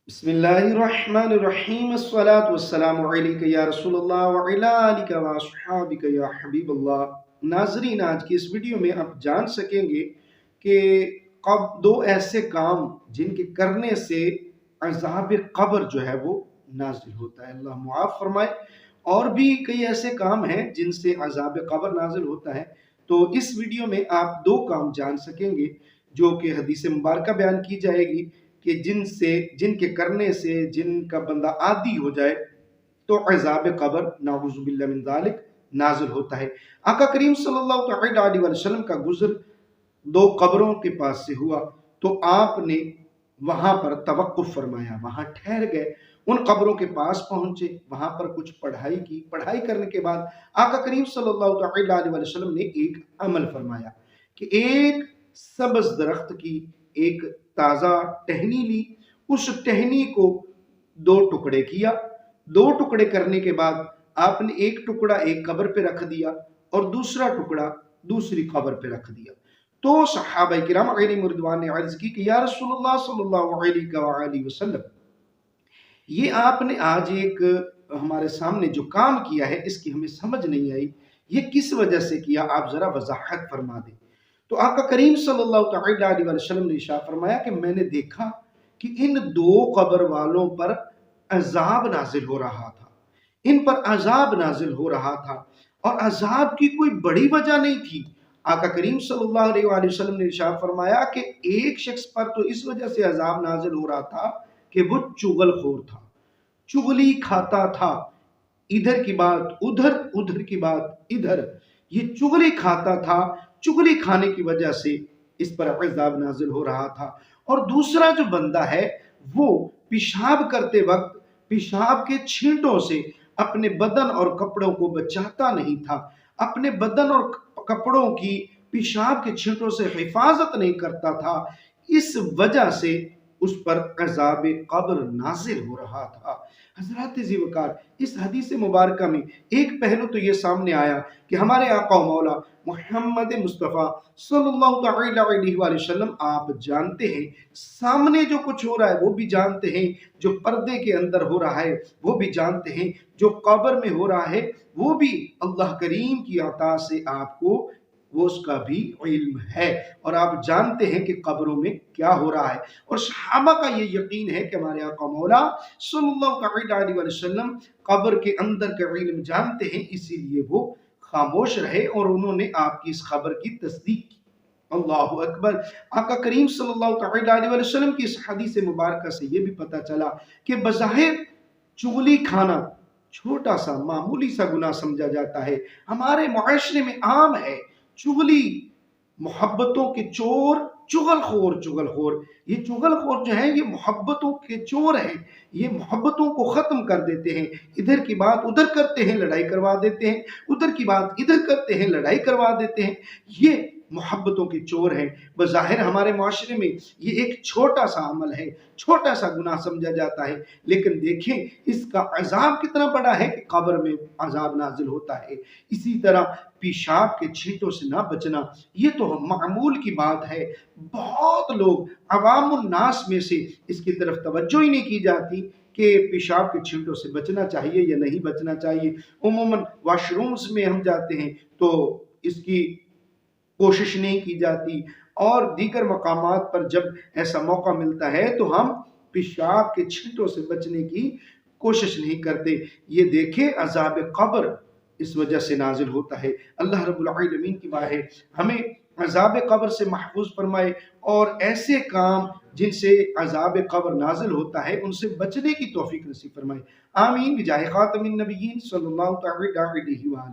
बिस्मिल्लाहिर्रहमानिर्रहीम अस्सलातु वस्सलामु अलैका या रसूल अल्लाह व अला आलिका व अस्हाबिका या हबीब अल्लाह। नाज़रीन, आज की इस वीडियो में आप जान सकेंगे कि कब दो ऐसे काम जिनके करने से अज़ाब कब्र जो है वो नाजिल होता है, अल्लाह मुआफ़ फरमाए। और भी कई ऐसे काम हैं जिनसे अज़ाब कब्र नाजिल होता है। तो इस वीडियो में आप दो काम जान सकेंगे जो कि हदीस मुबारक बयान की जाएगी कि जिनके करने से जिनका बंदा आदी हो जाए तो अज़ाब कब्र नाउज़ु बिल्लाह मिन ज़ालिक नाज़िल होता है। आका करीम सल्लल्लाहु अलैहि वसल्लम का गुज़र दो कब्रों के पास से हुआ तो आपने वहां पर तवक्कुफ फरमाया, वहां ठहर गए, उन कब्रों के पास पहुंचे, वहां पर कुछ पढ़ाई की। पढ़ाई करने के बाद आका करीम सल्लल्लाहु अलैहि वसल्लम ने एक अमल फरमाया कि एक सब्ज दरख्त की एक ताजा टहनी ली, उस टहनी को दो टुकड़े किया। दो टुकड़े करने के बाद आपने एक टुकड़ा एक कब्र पे रख दिया और दूसरा टुकड़ा दूसरी कब्र पे रख दिया। तो सहाबा किराम अलैहिम रिदवान ने अर्ज की कि या रसूलुल्लाह सल्लल्लाहु अलैहि वसल्लम, ये आपने आज एक हमारे सामने जो काम किया है इसकी हमें समझ नहीं आई, ये किस वजह से किया, आप जरा वजाहत फरमा दें। तो आका करीम सल्लल्लाहु अलैहि वसल्लम ने इरशाद फरमाया कि मैंने देखा कि इन दो कब्र वालों पर अजाब नाजिल हो रहा था, इन पर अजाब नाजिल हो रहा था और अजाब की कोई बड़ी वजह नहीं थी। आका करीम सल्लल्लाहु अलैहि वसल्लम ने इरशाद फरमाया कि एक शख्स पर तो इस वजह से अजाब नाजिल हो रहा था कि वो चुगलखोर था, चुगली खाता था, इधर की बात उधर, उधर की बात इधर, ये चुगली खाता था। चुगली खाने की वजह से इस पर अज़ाब नाजिल हो रहा था। और दूसरा जो बंदा है वो पेशाब करते वक्त पेशाब के छींटों से अपने बदन और कपड़ों को बचाता नहीं था, अपने बदन और कपड़ों की पेशाब के छींटों से हिफाजत नहीं करता था। इस वजह से उस पर अज़ाब कब्र नाजिल हो रहा था। हज़रात ज़ीवकार, इस हदीस मुबारक में एक पहलू तो ये सामने आया कि हमारे आका मौला मोहम्मद मुस्तफ़ा सल्लल्लाहु अलैहि वसल्लम, आप जानते हैं सामने जो कुछ हो रहा है वो भी जानते हैं, जो पर्दे के अंदर हो रहा है वो भी जानते हैं, जो कब्र में हो रहा है वो भी अल्लाह करीम की अता से आपको वो उसका भी इल्म है। और आप जानते हैं कि कब्रों में क्या हो रहा है। और सहाबा का ये यकीन है कि हमारे आका मौला सल्लल्लाहु अलैहि वसल्लम कब्र के अंदर का इल्म जानते हैं, इसीलिए वो खामोश रहे और उन्होंने आपकी इस खबर की तस्दीक की। अल्लाहु अकबर। आका करीम सल्लल्लाहु अलैहि वसल्लम की इस हदीस मुबारक से ये भी पता चला कि बज़ाहिर चुगली खाना छोटा सा मामूली सा गुनाह समझा जाता है, हमारे मुआशरे में आम है। चुगली, मोहब्बतों के चोर, चुगलखोर, चुगलखोर, ये चुगलखोर जो है ये मोहब्बतों के चोर हैं, ये मोहब्बतों को खत्म कर देते हैं। इधर की बात उधर करते हैं, लड़ाई करवा देते हैं, उधर की बात इधर करते हैं, लड़ाई करवा देते हैं। ये मोहब्बतों के चोर हैं। बज़ाहिर हमारे माशरे में ये एक छोटा सा अमल है, छोटा सा गुनाह समझा जाता है, लेकिन देखें इसका अजाब कितना बड़ा है कि कब्र में अजाब नाजिल होता है। इसी तरह पेशाब के छींटों से ना बचना, ये तो मामूल की बात है। बहुत लोग अवामुन नास में से इसकी तरफ तवज्जो ही नहीं की जाती कि पेशाब के छींटों से बचना चाहिए या नहीं बचना चाहिए। उमूमन वॉशरूम्स में हम जाते हैं तो इसकी कोशिश नहीं की जाती, और दीगर मकामात पर जब ऐसा मौका मिलता है तो हम पेशाब के छींटों से बचने की कोशिश नहीं करते। ये देखें अज़ाब कब्र इस वजह से नाजिल होता है। अल्लाह रब्बुल आलमीन की दुआ है हमें अज़ाब कब्र से महफूज फरमाए और ऐसे काम जिनसे अज़ाब कब्र नाजिल होता है उनसे बचने की तौफीक नसीब फरमाए। आमीन बिजाह खातमिन नबिय्यीन सल्लल्लाहु अलैहि वसल्लम।